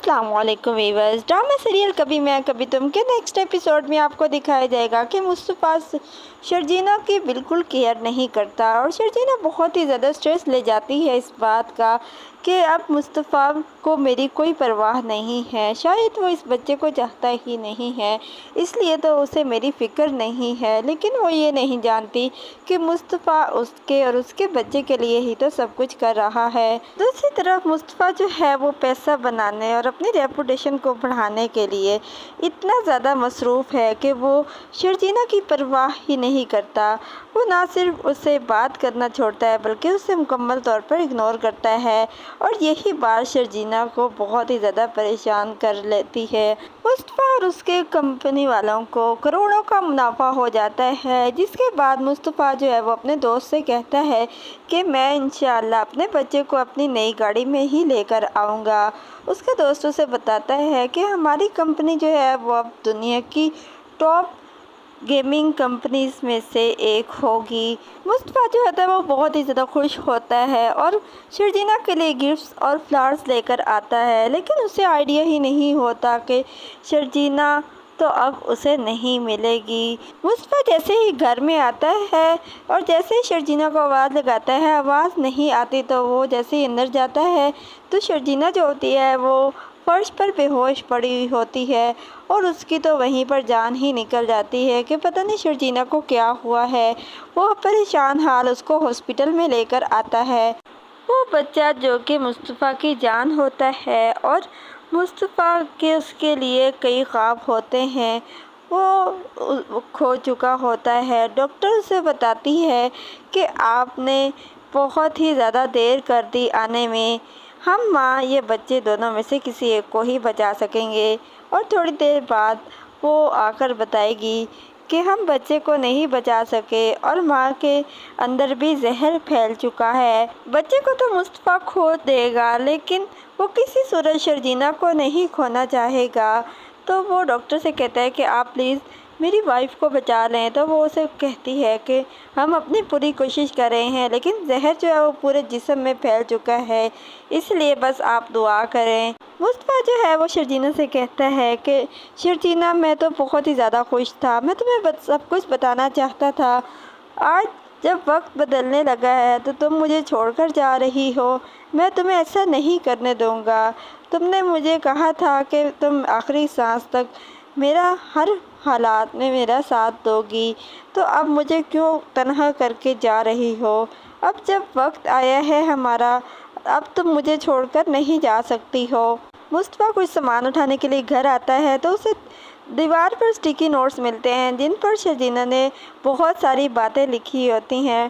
السلام علیکم viewers, drama serial کبھی میں کبھی تم کے نیکسٹ ایپیسوڈ میں آپ کو دکھایا جائے گا کہ مصطفیٰ شرجینا کی بالکل کیئر نہیں کرتا اور شرجینا بہت ہی زیادہ سٹریس لے جاتی ہے اس بات کا کہ اب مصطفیٰ کو میری کوئی پرواہ نہیں ہے، شاید وہ اس بچے کو چاہتا ہی نہیں ہے، اس لیے تو اسے میری فکر نہیں ہے۔ لیکن وہ یہ نہیں جانتی کہ مصطفیٰ اس کے اور اس کے بچے کے لیے ہی تو سب کچھ کر رہا ہے۔ دوسری طرف مصطفیٰ جو ہے وہ پیسہ بنانے اور اپنی ریپوٹیشن کو بڑھانے کے لیے اتنا زیادہ مصروف ہے کہ وہ شرجینا کی پرواہ ہی نہیں کرتا۔ وہ نہ صرف اس سے بات کرنا چھوڑتا ہے بلکہ اسے مکمل طور پر اگنور کرتا ہے، اور یہی بات شرجینا کو بہت ہی زیادہ پریشان کر لیتی ہے۔ مصطفیٰ اور اس کے کمپنی والوں کو کروڑوں کا منافع ہو جاتا ہے، جس کے بعد مصطفیٰ جو ہے وہ اپنے دوست سے کہتا ہے کہ میں انشاءاللہ اپنے بچے کو اپنی نئی گاڑی میں ہی لے کر آؤں گا۔ اس کے دوست اسے بتاتا ہے کہ ہماری کمپنی جو ہے وہ اب دنیا کی ٹاپ گیمنگ کمپنیز میں سے ایک ہوگی۔ مصطفیٰ جو ہوتا ہے وہ بہت ہی زیادہ خوش ہوتا ہے اور شرجینا کے لیے گفٹس اور فلاورز لے کر آتا ہے، لیکن اسے آئیڈیا ہی نہیں ہوتا کہ شرجینا تو اب اسے نہیں ملے گی۔ مصطفیٰ جیسے ہی گھر میں آتا ہے اور جیسے ہی شرجینا کو آواز لگاتا ہے، آواز نہیں آتی تو وہ جیسے ہی اندر جاتا ہے تو شرجینا جو ہوتی ہے وہ فرش پر بے ہوش پڑی ہوئی ہوتی ہے اور اس کی تو وہیں پر جان ہی نکل جاتی ہے کہ پتہ نہیں شرجینا کو کیا ہوا ہے۔ وہ پریشان حال اس کو ہاسپٹل میں لے کر آتا ہے۔ وہ بچہ جو کہ مصطفیٰ کی جان ہوتا ہے اور مصطفیٰ کے اس کے لیے کئی خواب ہوتے ہیں، وہ کھو چکا ہوتا ہے۔ ڈاکٹر اسے بتاتی ہے کہ آپ نے بہت ہی زیادہ دیر کر دی آنے میں، ہم ماں یہ بچے دونوں میں سے کسی ایک کو ہی بچا سکیں گے۔ اور تھوڑی دیر بعد وہ آ کر بتائے گی کہ ہم بچے کو نہیں بچا سکے اور ماں کے اندر بھی زہر پھیل چکا ہے۔ بچے کو تو مصطفیٰ کھو دے گا لیکن وہ کسی صورت شرجینا کو نہیں کھونا چاہے گا، تو وہ ڈاکٹر سے کہتا ہے کہ آپ پلیز میری وائف کو بچا لیں۔ تو وہ اسے کہتی ہے کہ ہم اپنی پوری کوشش کر رہے ہیں لیکن زہر جو ہے وہ پورے جسم میں پھیل چکا ہے، اس لیے بس آپ دعا کریں۔ مصطفیٰ جو ہے وہ شرجینا سے کہتا ہے کہ شرجینا میں تو بہت ہی زیادہ خوش تھا، میں تمہیں سب کچھ بتانا چاہتا تھا، آج جب وقت بدلنے لگا ہے تو تم مجھے چھوڑ کر جا رہی ہو، میں تمہیں ایسا نہیں کرنے دوں گا۔ تم نے مجھے کہا تھا کہ تم آخری سانس تک میرا ہر حالات میں میرا ساتھ دو گی، تو اب مجھے کیوں تنہا کر کے جا رہی ہو؟ اب جب وقت آیا ہے ہمارا، اب تم مجھے چھوڑ کر نہیں جا سکتی ہو۔ مصطفیٰ کچھ سامان اٹھانے کے لیے گھر آتا ہے تو اسے دیوار پر اسٹیکی نوٹس ملتے ہیں جن پر شرجینا نے بہت ساری باتیں لکھی ہوتی ہیں۔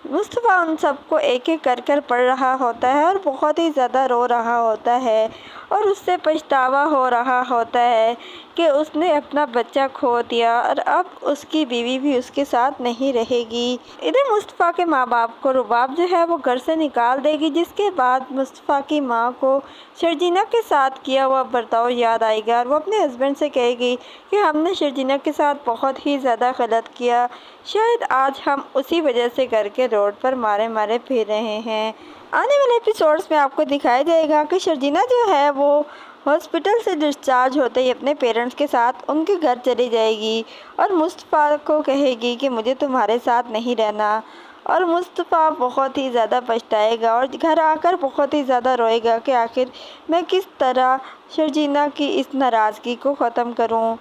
مصطفیٰ ان سب کو ایک ایک کر کر پڑھ رہا ہوتا ہے اور بہت ہی زیادہ رو رہا ہوتا ہے اور اس سے پچھتاوا ہو رہا ہوتا ہے کہ اس نے اپنا بچہ کھو دیا اور اب اس کی بیوی بھی اس کے ساتھ نہیں رہے گی۔ ادھر مصطفیٰ کے ماں باپ کو رباب جو ہے وہ گھر سے نکال دے گی، جس کے بعد مصطفیٰ کی ماں کو شرجینا کے ساتھ کیا ہوا برتاؤ یاد آئے گا اور وہ اپنے ہسبینڈ سے کہے گی کہ ہم نے شرجینا کے ساتھ بہت ہی زیادہ غلط کیا، شاید آج ہم اسی وجہ سے کر کے روڈ پر مارے مارے پھر رہے ہیں۔ آنے والے ایپیسوڈز میں آپ کو دکھایا جائے گا کہ شرجینا جو ہے وہ ہاسپٹل سے ڈسچارج ہوتے ہی اپنے پیرنٹس کے ساتھ ان کے گھر چلی جائے گی اور مصطفیٰ کو کہے گی کہ مجھے تمہارے ساتھ نہیں رہنا، اور مصطفیٰ بہت ہی زیادہ پچھتائے گا اور گھر آ کر بہت ہی زیادہ روئے گا کہ آخر میں کس طرح شرجینا کی اس ناراضگی کو ختم کروں۔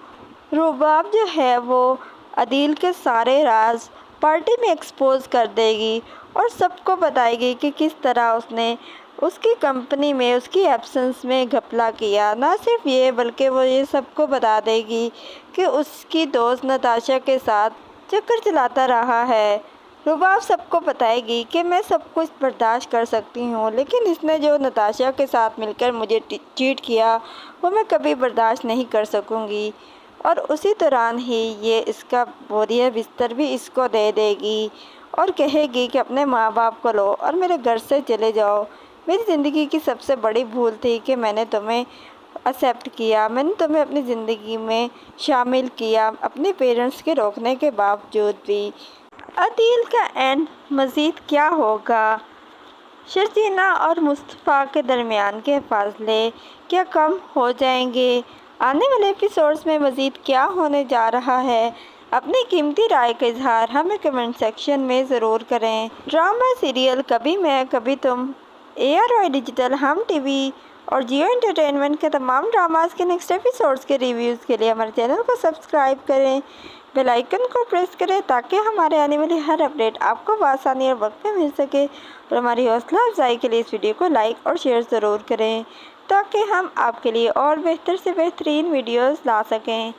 رباب جو ہے وہ عدیل کے سارے راز پارٹی میں ایکسپوز کر دے گی اور سب کو بتائے گی کہ کس طرح اس نے اس کی کمپنی میں اس کی ایبسنس میں گھپلا کیا۔ نہ صرف یہ بلکہ وہ یہ سب کو بتا دے گی کہ اس کی دوست نتاشا کے ساتھ چکر چلاتا رہا ہے۔ رباب سب کو بتائے گی کہ میں سب کچھ برداشت کر سکتی ہوں لیکن اس نے جو نتاشا کے ساتھ مل کر مجھے چیٹ کیا وہ میں کبھی برداشت نہیں کر سکوں گی، اور اسی دوران ہی یہ اس کا بوریا بستر بھی اس کو دے دے گی اور کہے گی کہ اپنے ماں باپ کو لو اور میرے گھر سے چلے جاؤ، میری زندگی کی سب سے بڑی بھول تھی کہ میں نے تمہیں ایکسیپٹ کیا، میں نے تمہیں اپنی زندگی میں شامل کیا اپنے پیرنٹس کے روکنے کے باوجود بھی۔ عدیل کا اینڈ مزید کیا ہوگا؟ شرجینا اور مصطفیٰ کے درمیان کے فاصلے کیا کم ہو جائیں گے؟ آنے والے ایپیسوڈز میں مزید کیا ہونے جا رہا ہے؟ اپنی قیمتی رائے کا اظہار ہمیں کمنٹ سیکشن میں ضرور کریں۔ ڈرامہ سیریل کبھی میں کبھی تم ARY ڈیجیٹل، ہم ٹی وی اور جیو انٹرٹینمنٹ کے تمام ڈراماز کے نیکسٹ ایپیسوڈز کے ریویوز کے لیے ہمارے چینل کو سبسکرائب کریں، بیل آئیکن کو پریس کریں تاکہ ہمارے آنے والی ہر اپڈیٹ آپ کو بآسانی اور وقت پہ مل سکے، اور ہماری حوصلہ افزائی کے لیے اس ویڈیو کو لائک اور شیئر ضرور کریں تاکہ ہم آپ کے لیے اور بہتر سے بہترین ویڈیوز لا سکیں۔